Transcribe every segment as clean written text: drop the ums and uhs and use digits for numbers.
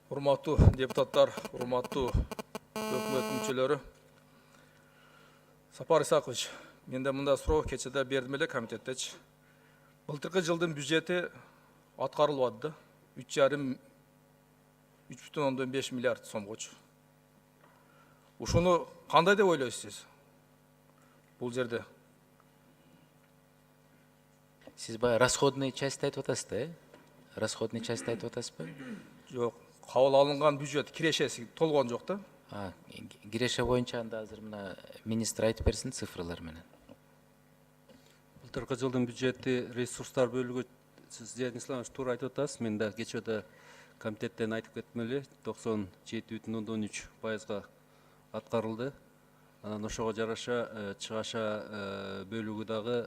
Урматтуу депутаттар, урматтуу өкмөт мүчөлөрү. Сапар Исакович, менде мында суроо кечеде бердим эле комитеттечи. Былтыркы жылдын бюджети аткарылып атты. 3,5 миллиард сомгочу. Ушуну кандай деп ойлойсуз бул жерде? Сиз баягы расходный частьты айтып атасыз да, расходный частьты айтып атасызбы? Жок, кабыл алынган бюджет кирешеси толгон жок да. Киреше боюнча анда азыр мына министр айтып берсин цифралар менен. Былтыркы жылдын бюджети ресурстар бөлүгү сиз Зиядин Исламович туура айтып атасыз. Мен да кечеде комитеттен айтып кеттим эле, 97,3% аткарылды. Анан ошого жараша чыгаша бөлүгү дагы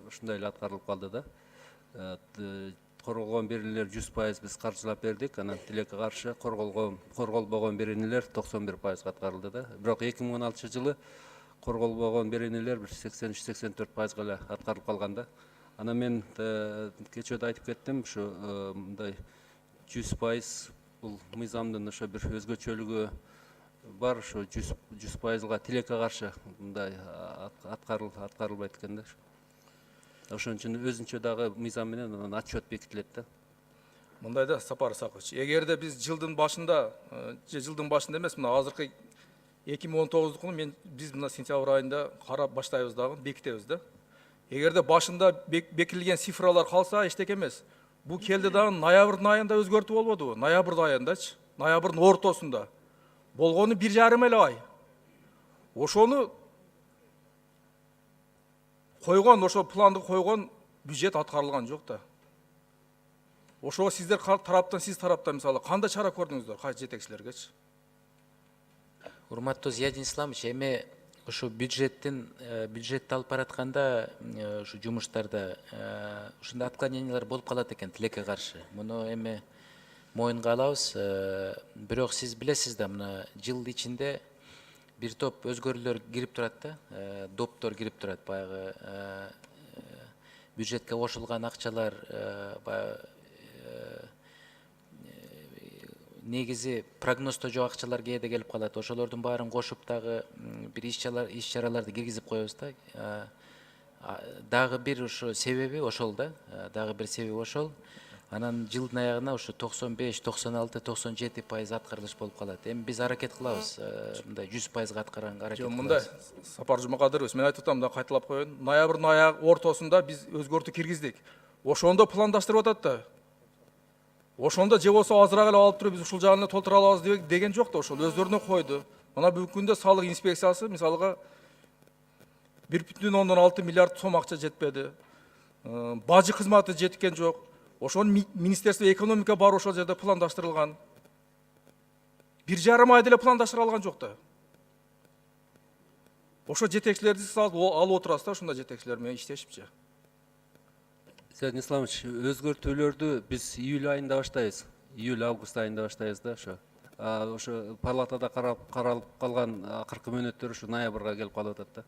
ушундай эле аткарылып калды да. Корголгон беренелер 100% биз каржылап бердик. Анан тилекке каршы корголбогон беренелер 91% аткарылды да. Бирок 2016 жылы корголбогон беренелер 83-84% эле аткарылып калган да. Анан мен кечеде айтып кеттим, ушу мындай 100% бул мыйзамдын ошо бир өзгөчөлүгү бар, ошо 100%га тилекке каршы мындай аткарылбайт экен да. Ошон үчүн өзүнчө дагы мыйзам менен анан отчет бекитилет да. Мындай да, Сапар Исакович, эгерде биз жылдын башында эмес, мына азыркы 2019 биз мына сентябрь айында карап баштайбыз дагы, бекитебиз да. Эгерде башында бекитилген цифралар калса эчтеке эмес. Бул келди дагы ноябрдын айында өзгөртүү болбодубу? Ноябрь айындачы, ноябрдын ортосунда. Болгону 1,5 эле ай. Ошону койгон, ошо планды койгон бюджет аткарылган жок да. Ошого сиздер тараптан мисалы кандай чара көрдүңүздөр, кайсы жетекчилергечи? Урматтуу Зиядин Исламович, эми ушу бюджетти алып баратканда ушу жумуштарда ушундай отклонениялар болуп калат экен тилекке каршы. Муну эми моюнга алабыз. Бирок сиз билесиз да, мына жыл ичинде бир топ өзгөрүүлөр кирип турат да, доптор кирип турат. Баягы бюджетке кошулган акчалар негизи прогноздо жок акчалар кээде келип калат. Ошолордун баарын кошуп дагы бир иш чараларды киргизип коебуз да. Дагы бир ошо себеби ошол да. Дагы бир себеби ошол. Анан жылдын аягына ушу 95, 96, 97% аткарылыш болуп калат. Эми биз аракет кылабыз, мындай 100%га аткарганга аракет кылабыз. Мындай, Сапар Жумакадырович, мен айтып атам да, кайталап коеюн. Ноябрдын ортосунда биз өзгөртүү киргиздик. Ошондо пландаштырып атат да. Ошондо же болсо азыраак эле алып туруп биз ушул жагын толтура алабыз деген жок да, ошол өздөрүнө койду. Мына бүгүнкү күндө салык инспекциясы мисалга 1,6 миллиард сом акча жетпеди. Бажы кызматы жеткен жок. Ошону Министерство экономика бар ошол жерде пландаштырылган. 1,5 айда эле пландаштыра алган жок да. Ошо жетекчилерди сиз алып отурасыз да, ушундай жетекчилер менен иштешипчи. Зиядин Исламович, өзгөртүүлөрдү биз июль айында баштайбыз. Июль-август айында баштайбыз да ошо. Ошо палатада каралып калган акыркы мөөнөттөр ушу ноябрга келип калып атат да.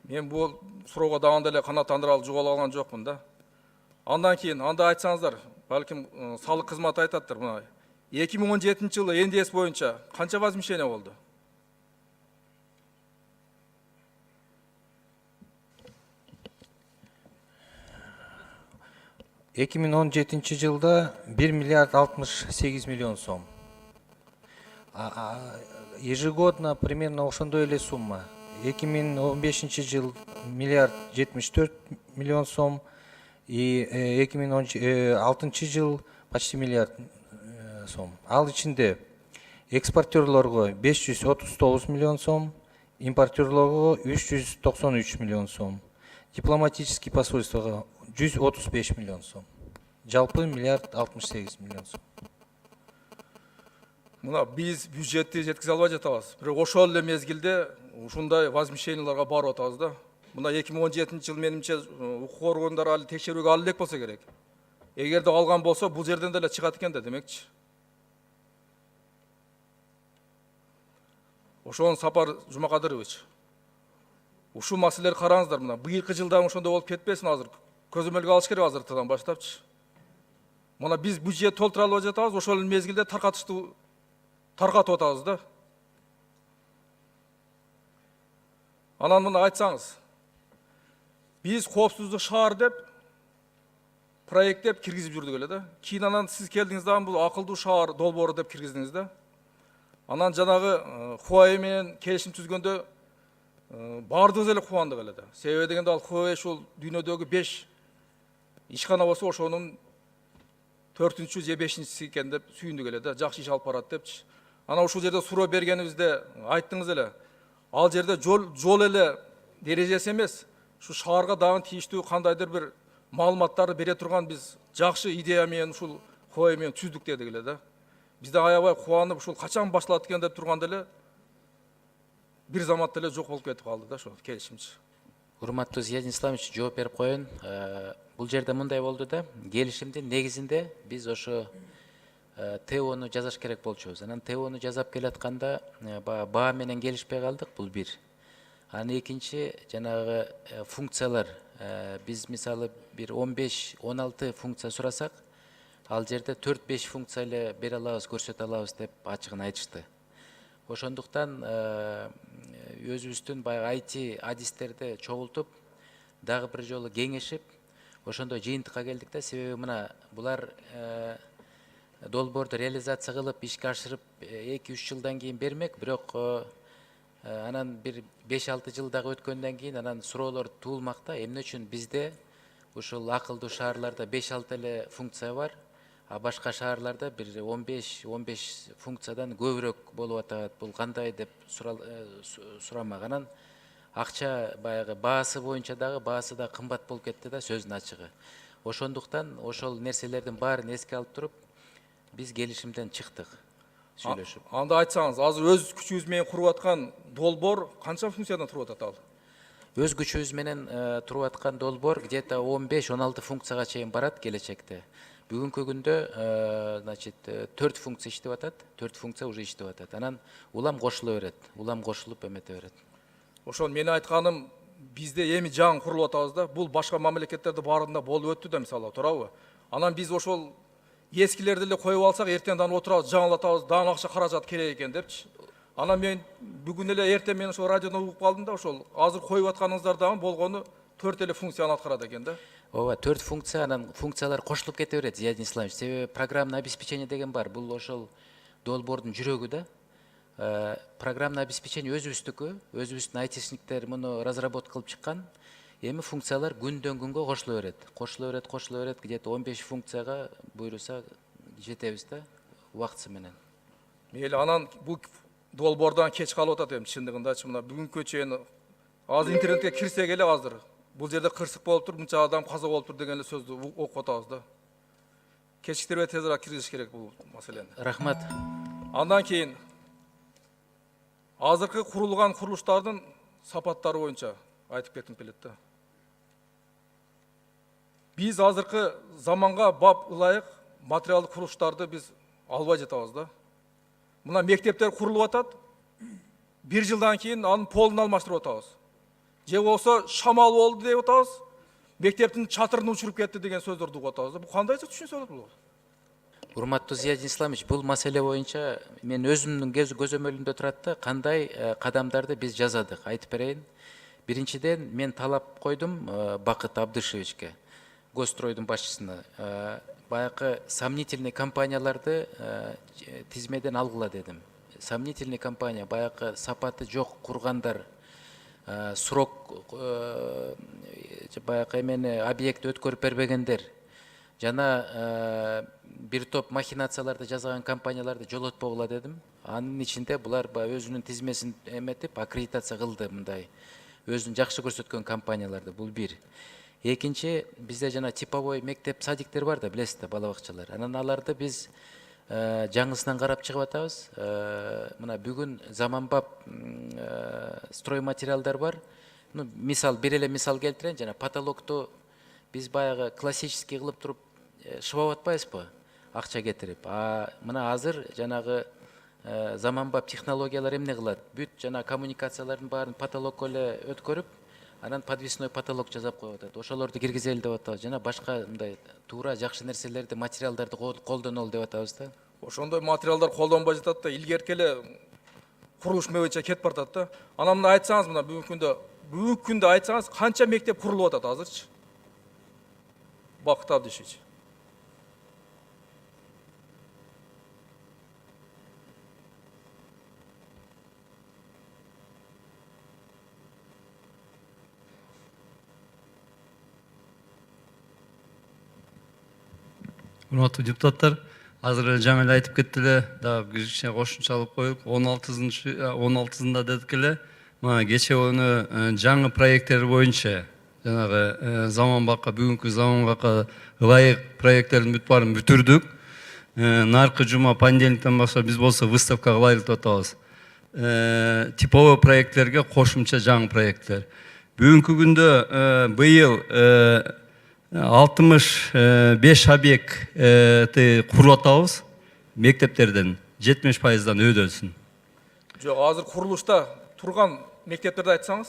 Мен бул суроого дагы эле канааттандыра жугала алган жокмун да. Андан кийин анда айтсаңыздар, балким салык кызматы айтаттыр мына. 2017 жылы НДС боюнча канча возмещение болду? Жылда 1 миллиард 68 миллион сом. Ежегодно примерно ошондой эле сумма. 2015 жыл миллиард 74 миллион сом и 2016 жыл почти миллиард сом. Ал ичинде экспортерлорго 539 миллион сом, импортерлорго 393 миллион сом, дипломатический посольствого 135 миллион сом. Жалпы миллиард 68 миллион сом. Мына биз бюджетти жеткизе албай жатабыз. Бирок ошол эле мезгилде ушундай возмещенияларга барып атабыз да. Мына 2017 жыл менимче укук органдары али текшерүүгө ала элек болсо керек. Эгерде алган болсо бул жерден деле чыгат экен да демекчи. Ошон Сапар Жумакадырович, ушул маселелерди караңыздар. Мына быйылкы жылда ошондой болуп кетпесин азыр. Көзөмөлгө алыш керек азыртадан баштапчы. Мына биз бюджет толтура албай жатабыз, ошол мезгилде таркатып атабыз да. Анан мына айтсаңыз, биз коопсуздук шаар деп проекттеп киргизип жүрдүк эле да. Кийин анан сиз келдиңиз дагы бул акылдуу шаар долбоору деп киргиздиңиз да. Анан жанагы Хуавей менен келишим түзгөндө бардыгыбыз эле кубандык эле да. Себеби дегенде ал Хуавей ушул дүйнөдөгү 5 ишкана болсо ошонун 4-чү же 5-чиси экен деп сүйүндүк эле да. Жакшы иш алып барат депчи. Анан ушул жерде суроо бергенибизде айттыңыз эле. Ал жерде жол эле дережеси эмес, ушу шаарга дагы тийиштүү кандайдыр бир маалыматтарды бере турган биз жакшы идея менен ушул Хуавей менен түздүк дедик эле да. Бизде аябай кубанып ушул качан башталат экен деп турганда эле бир заматта эле жок болуп кетип калды да ошол келишимчи. Урматтуу Зиядин Исламович, жооп берип коеюн. Бул жерде мындай болду да, келишимдин негизинде биз ошо ТОну жазаш керек болчубуз. Анан ТОну жазап келатканда баа менен келишпей калдык, бул бир. Анан экинчи жанагы функциялар, биз мисалы бир 15-16 функция сурасак, ал жерде 4-5 функция эле бере алабыз, көрсөтө алабыз деп ачыгын айтышты. Ошондуктан өзүбүздүн баягы IT адистерди чогултуп, дагы бир жолу кеңешип, ошондой жыйынтыкка келдик да. Себеби мына булар долбоорду реализация кылып, ишке ашырып 2-3 жылдан кийин бермек, бирок анан бир 5-6 жыл дагы өткөндөн кийин анан суроолор туулмак да. Эмне үчүн бизде ушул акылдуу шаарларда 5-6 эле функция бар, а башка шаарларда бир 15 функциядан көбүрөөк болуп атат. Бул кандай деп сурамак. Анан акча баягы баасы боюнча дагы баасы да кымбат болуп кетти да, сөздүн ачыгы. Ошондуктан ошол нерселердин баарын эске алып туруп биз келишимден чыктык, сүйлөшүп. Анда айтсаңыз, азыр өз күчүбүз менен куруп аткан долбоор канча функциядан туруп атат ал? Өз күчүбүз менен туруп аткан долбоор где-то 15-16 функцияга чейин барат келечекте. Бүгүнкү күндө значит 4 функция иштеп атат, 4 функция уже иштеп атат. Анан улам кошуло берет, улам кошулуп эмете берет. Ошол менин айтканым, бизде эми жаңы курулуп атабыз да. Бул башка мамлекеттерде баарында болуп өттү да, мисалы, туурабы? Анан биз ошол эскилерди эле коюп алсак, эртең дагы отурабыз, жаңылатабыз, дагы акча каражат керек экен депчи. Анан мен бүгүн эле эртең мен ошол радиодон угуп калдым да, ошол азыр коюп атканыңыздар дагы болгону 4 эле функцияны аткарат экен да. Ооба, 4 функция, анан функциялар кошулуп кете берет, Зиядин Исламович. Себеби программное обеспечение деген бар. Бул ошол долбоордун жүрөгү да. Программное обеспечение өзүбүздүкү, өзүбүздүн айтишниктер муну разработка кылып чыккан. Эми функциялар күндөн күнгө кошуло берет, где-то 15 функцияга буйруса жетебиз да, убактысы менен. Мейли, анан бул долбоордан кеч калып атат эми чындыгындачы. Мына бүгүнкү чейин азыр интернетке кирсек эле азыр бул жерде кырсык болуп тур, мынча адам каза болуп тур деген эле сөздү окуп атабыз да. Кечиктирбей тезирээк киргизиш керек бул маселени. Рахмат. Андан кийин азыркы курулган курулуштардын сапаттары боюнча айтып кетким келет да. Биз азыркы заманга бап ылайык материалдык курулуштарды биз албай жатабыз да. Мына мектептер курулуп атат, 1 жылдан кийин анын полун алмаштырып атабыз. Же болсо шамал болду деп атабыз, мектептин чатырын учуруп кетти деген сөздөрдү угуп атабыз да. Бул кандайча түшүнсө болот бул? Урматтуу Зиядин Исламович, бул маселе боюнча мен өзүмдүн көзөмөлүмдө турат да, кандай кадамдарды биз жасадык, айтып берейин. Биринчиден мен талап койдум Бакыт Абдышевичке, Гостройдун башчысына, баягы сомнительный компанияларды тизмеден алгыла дедим. Сомнительный компания, баягы сапаты жок кургандар, срок баягы эмени объект өткөрүп бербегендер, жана бир топ махинацияларды жасаган компанияларды жолотпогула дедим. Анын ичинде булар өзүнүн тизмесин эметип аккредитация кылды, мындай өзүн жакшы көрсөткөн компанияларды. Бул бир. Экинчи, бизде жана типовой мектеп садиктер бар да, билесиз да, бала бакчалар. Анан аларды биз жаңысынан карап чыгып атабыз. Мына бүгүн заманбап стройматериалдар бар. Мисал, бир эле мисал келтирейин, жана потолокту биз баягы классический кылып туруп шыбап атпайбызбы, акча кетирип. Мына азыр жанагы заманбап технологиялар эмне кылат? Бүт жана коммуникациялардын баарын потолокко эле өткөрүп, анан подвесной потолок жасап коюп атат. Ошолорду киргизели деп атабыз. Жана башка мындай туура жакшы нерселерди, материалдарды колдонолу деп атабыз да. Ошондой материалдар колдонбой жатат да, илгерки эле курулуш боюнча кетип баратат да. Анан мына айтсаңыз, мына бүгүнкү күндө айтсаңыз, канча мектеп курулуп атат азырчы? Бакыт Абдишевич. Урматтуу депутаттар, азыр эле жаңы эле айтып кетти эле, дагы кичине кошумчалап коюп, 16-сында дедик эле, мына кечээ күнү жаңы проекттер боюнча жанагы заманбапка, бүгүнкү заманбапка ылайык проекттердин бүт баарын бүтүрдүк. Наркы жума понедельниктен баштап биз болсо выставкага ылайык деп атабыз. Типовой проекттерге кошумча жаңы проекттер. Бүгүнкү күндө быйыл 65 объектти куруп атабыз мектептерден, 70%дан өйдөлсүн. Жок, азыр курулушта турган мектептерди айтсаңыз?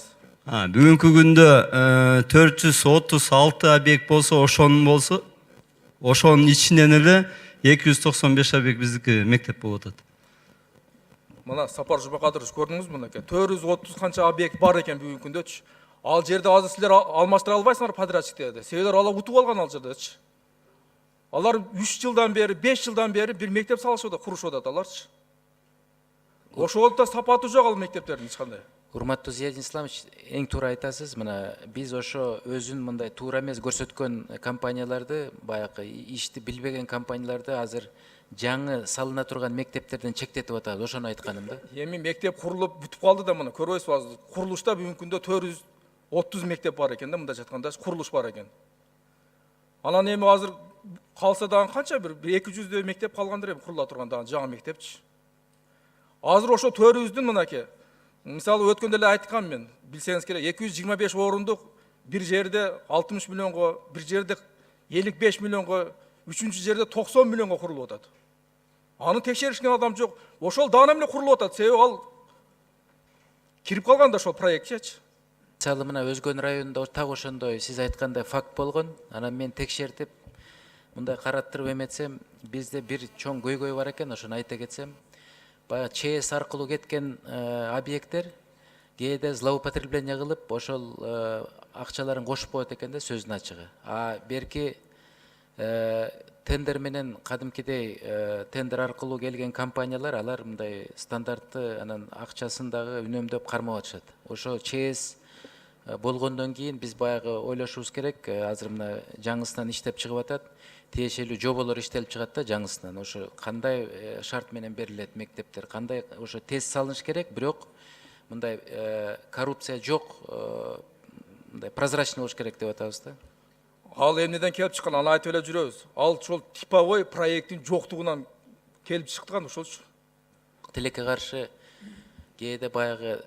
Бүгүнкү күндө 436 объект болсо, ошонун ичинен эле 295 объект биздики мектеп болуп атат. Мына Сапар Жубакадырович, көрдүңүзбү мынакей? 430 канча объект бар экен бүгүнкү күндөчү. Ал жерде азыр силер алмаштыра албайсыңар подрядчиктерди. Себеби алар утуп алган ал жердечи. Алар 3 жылдан бери, 5 жылдан бери бир мектеп салышып атат, курушуп атат аларчы. Ошол да сапаты жок ал мектептердин эч кандай. Урматтуу Зиядин Исламович, эң туура айтасыз. Мына биз ошо өзүн мындай туура эмес көрсөткөн компанияларды, баягы ишти билбеген компанияларды азыр жаңы салына турган мектептерден чектетип атабыз. Ошону айтканым да. Эми мектеп курулуп бүтүп калды да, мына көрбөйсүзбү азыр. Курулушта бүгүнкү күндө 430 мектеп бар экен да, мындай жатканда курулуш бар экен. Анан эми азыр калса дагы канча бир 200 мектеп калгандыр эми курула турган дагы жаңы мектепчи. Азыр ошо 400-дүн мынакей. Мисалы өткөндө эле айткам мен, билсеңиз керек, 225 орундук бир жерде 60 миллионго, бир жерде 55 миллионго, үчүнчү жерде 90 миллионго курулуп атат. Аны текшеришкен адам жок. Ошол даана эле курулуп атат. Себеби ал кирип калган да ошол проектчи. Мисалы мына Өзгөн районунда так ошондой сиз айткандай факт болгон. Анан мен текшертип мындай караттырып эметсем, бизде бир чоң көйгөй бар экен, ошону айта кетсем. Баягы ЧС аркылуу кеткен объекттер кээде злоупотребление кылып, ошол акчаларын кошуп коет экен да, сөздүн ачыгы. Берки тендер менен кадимкидей тендер аркылуу келген компаниялар, алар мындай стандартты анан акчасын дагы үнөмдөп кармап атышат. Ошо ЧС болгондон кийин биз баягы ойлошубуз керек. Азыр мына жаңысынан иштеп чыгып атат. Тиешелүү жоболор иштелип чыгат да жаңысынан. Ошо кандай шарт менен берилет мектептер, кандай ошо тез салыныш керек, бирок мындай коррупция жок, мындай прозрачный болуш керек деп атабыз да. Ал эмнеден келип чыккан, аны айтып эле жүрөбүз. Ал ошол типовой проекттин жоктугунан келип чыккан ошолчу. Тилекке каршы кээде баягы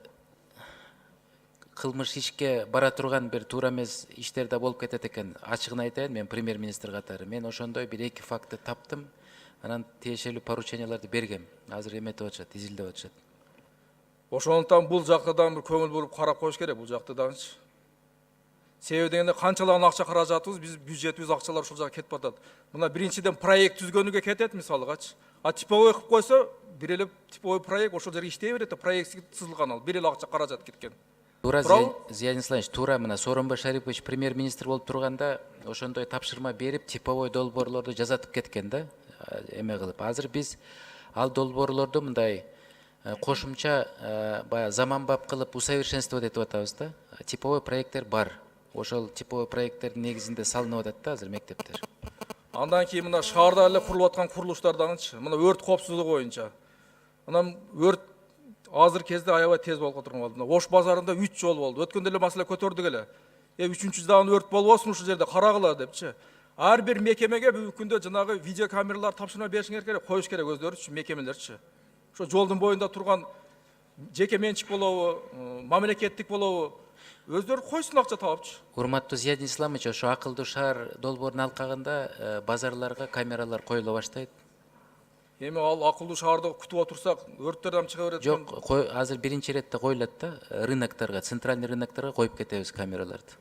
кылмыш ишке бара турган бир туура эмес иштер да болуп кетет экен. Ачыгын айтайын, мен премьер-министр катары мен ошондой бир 2 фактты таптым. Анан тиешелүү порученияларды бергем. Азыр эметип атышат, изилдеп атышат. Ошондуктан бул жакта дагы бир көңүл буруп карап коюш керек, бул жакта дагычы. Себеби дегенде канчалаган акча каражатыбыз, биз бюджетибиз акчалар ошол жака кетип атат. Мына биринчиден проект түзгөнүгө кетет мисалыгачы. Типовой кылып койсо, бир эле типовой проект ошол жерге иштей берет, проект сызылган ал, бир эле акча каражат кеткен. Туура Зиядин Исламович, туура мына Сооронбай Шарипович премьер-министр болуп турганда ошондой тапшырма берип, типовой долбоорлорду жазатып кеткен да, эме кылып. Азыр биз ал долбоорлорду мындай кошумча баягы заманбап кылып усовершенствовать этип атабыз да. Типовой проекттер бар. Ошол типовой проекттердин негизинде салынып атат да азыр мектептер. Андан кийин мына шаарда эле курулуп аткан курулуштар дагычы, мына өрт коопсуздугу боюнча. Анан өрт азыр кезде аябай тез болуп турган болду. Ош базарында 3 жол болду. Өткөндө эле маселе көтөрдүк эле. Үчүнчү дагы өрт болбосун ушул жерде карагыла депчи. Ар бир мекемеге бүгүнкү күндө жанагы видео камералар тапшырма беришиңер керек, коюш керек өздөрүчү мекемелерчи. Ошо жолдун боюнда турган жеке менчик болобу, мамлекеттик болобу, өздөрү койсун акча табыпчы. Урматтуу Зиядин Исламович, ошо акылдуу шаар долбоорун алкагында базарларга камералар коюла баштайт. Эми ал акылдуу шаарды күтүп отурсак, өрттөрдөн чыга берет. Жок, азыр биринчи иретте коюлат да, рыноктарга, центральный рыноктарга коюп кетебиз камераларды.